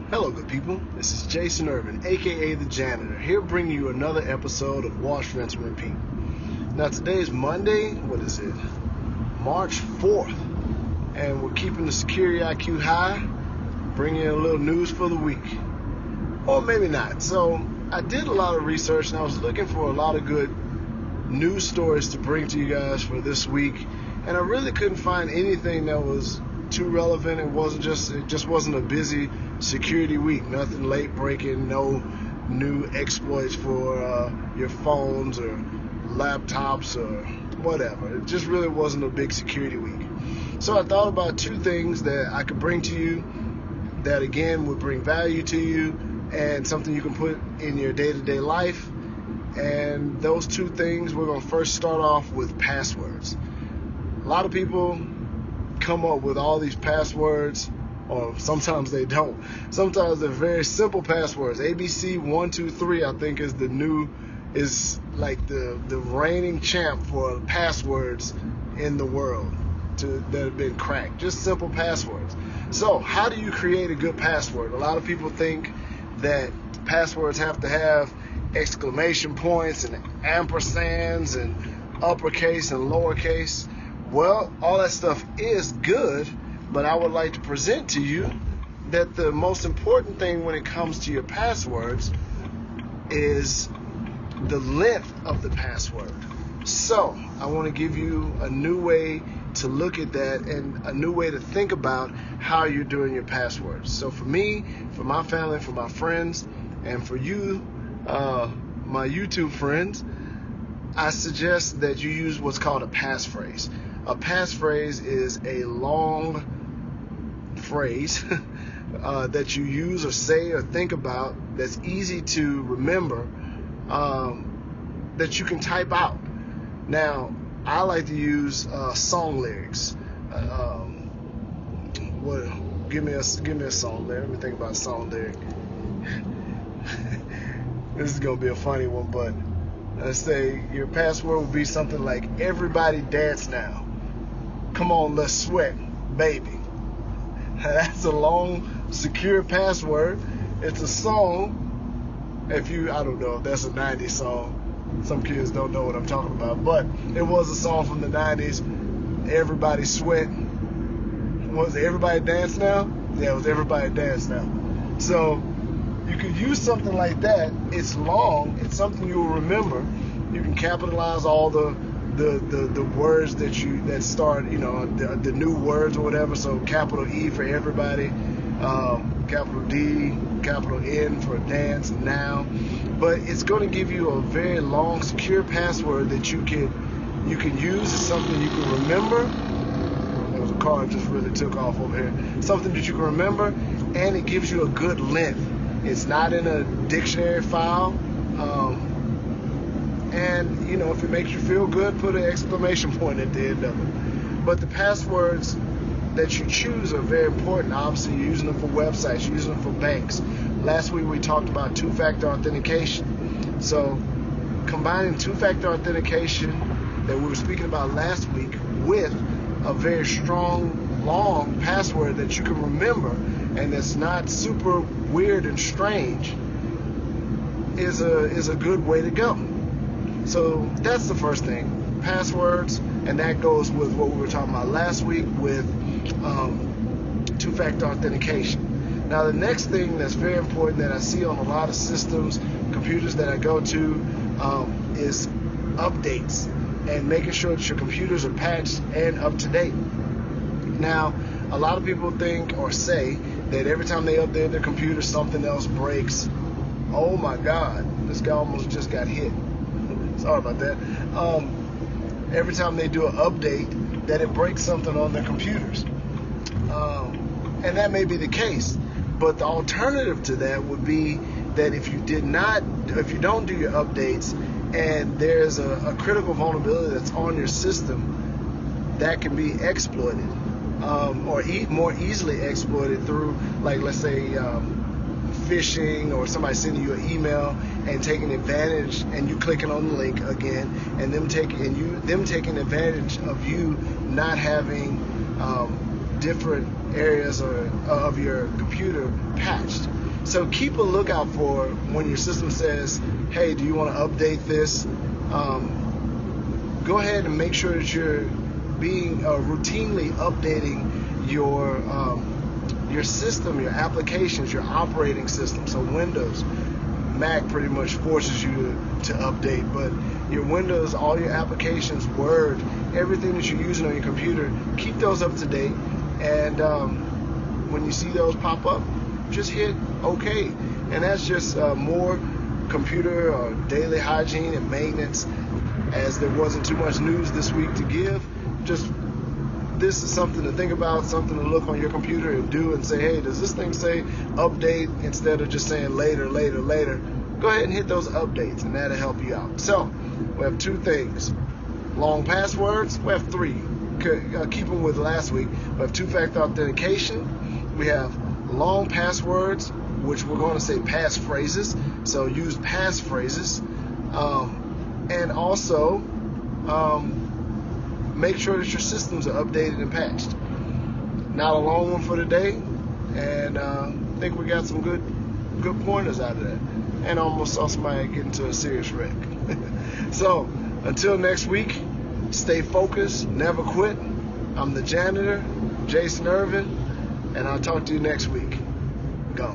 Hello, good people. This is Jason Irvin, AKA the Janitor, here bringing you another episode of Wash, Rinse, and Repeat. Now, today is Monday, March 4th, and we're keeping the security IQ high, bringing in a little news for the week. Or maybe not. So, I did a lot of research, and I was looking for a lot of good news stories to bring to you guys for this week, and I really couldn't find anything that was too relevant. It just wasn't a busy security week. Nothing late breaking, no new exploits for your phones or laptops or whatever. It just really wasn't a big security week. So I thought about two things that I could bring to you that again would bring value to you and something you can put in your day-to-day life. And those two things, we're going to first start off with passwords. A lot of people come up with all these passwords, or sometimes they don't. Sometimes they're very simple passwords. ABC123, I think, is like the reigning champ for passwords in the world that have been cracked. Just simple passwords. So how do you create a good password? A lot of people think that passwords have to have exclamation points and ampersands and uppercase and lowercase. Well, all that stuff is good, but I would like to present to you that the most important thing when it comes to your passwords is the length of the password. So I want to give you a new way to look at that and a new way to think about how you're doing your passwords. So for me, for my family, for my friends, and for you, my YouTube friends, I suggest that you use what's called a passphrase. A passphrase is a long phrase that you use or say or think about that's easy to remember, that you can type out. Now, I like to use song lyrics. Give me a song lyric. Let me think about a song lyric. This is gonna be a funny one, but let's say your password would be something like "Everybody dance now. Come on, let's sweat, baby." That's a long, secure password. It's a song. I don't know if that's a 90s song. Some kids don't know what I'm talking about, but it was a song from the 90s. Everybody sweat. Was it Everybody Dance Now? Yeah, it was Everybody Dance Now. So you could use something like that. It's long. It's something you'll remember. You can capitalize all the words that start, the new words or whatever. So capital E for everybody, capital D, capital N for dance and now. But it's going to give you a very long, secure password that you can use as something you can remember. There was a car that just really took off over here. Something that you can remember, and it gives you a good length. It's not in a dictionary file. And, if it makes you feel good, put an exclamation point at the end of it. But the passwords that you choose are very important. Obviously, you're using them for websites, you're using them for banks. Last week, we talked about two-factor authentication. So, combining two-factor authentication that we were speaking about last week with a very strong, long password that you can remember and that's not super weird and strange is a good way to go. So that's the first thing, passwords, and that goes with what we were talking about last week with two-factor authentication. Now the next thing that's very important that I see on a lot of systems, computers that I go to, is updates and making sure that your computers are patched and up to date. Now, a lot of people think or say that every time they update their computer, something else breaks. Oh my God, this guy almost just got hit. Sorry about that. Every time they do an update, that it breaks something on their computers. And that may be the case. But the alternative to that would be that if you don't do your updates and there's a critical vulnerability that's on your system that can be exploited, or more easily exploited through, like, let's say, phishing, or somebody sending you an email and taking advantage, and you clicking on the link again, and them taking advantage of you not having different areas of your computer patched. So keep a lookout for when your system says, hey, do you want to update this? Go ahead and make sure that you're being routinely updating your system, your applications, your operating system. So Windows, Mac pretty much forces you to update, but your Windows, all your applications, Word, everything that you're using on your computer, keep those up to date. And when you see those pop up, just hit OK. And that's just more computer or daily hygiene and maintenance. As there wasn't too much news this week to give, just this is something to think about, something to look on your computer and do and say, hey, does this thing say update instead of just saying later, later, later? Go ahead and hit those updates, and that'll help you out. So we have two things. Long passwords, we have three. Keep them with last week. We have two-factor authentication. We have long passwords, which we're going to say passphrases. So use passphrases. And also make sure that your systems are updated and patched. Not a long one for today, and I think we got some good pointers out of that. And almost saw somebody get into a serious wreck. So until next week, stay focused, never quit. I'm the janitor, Jason Irvin, and I'll talk to you next week. Go.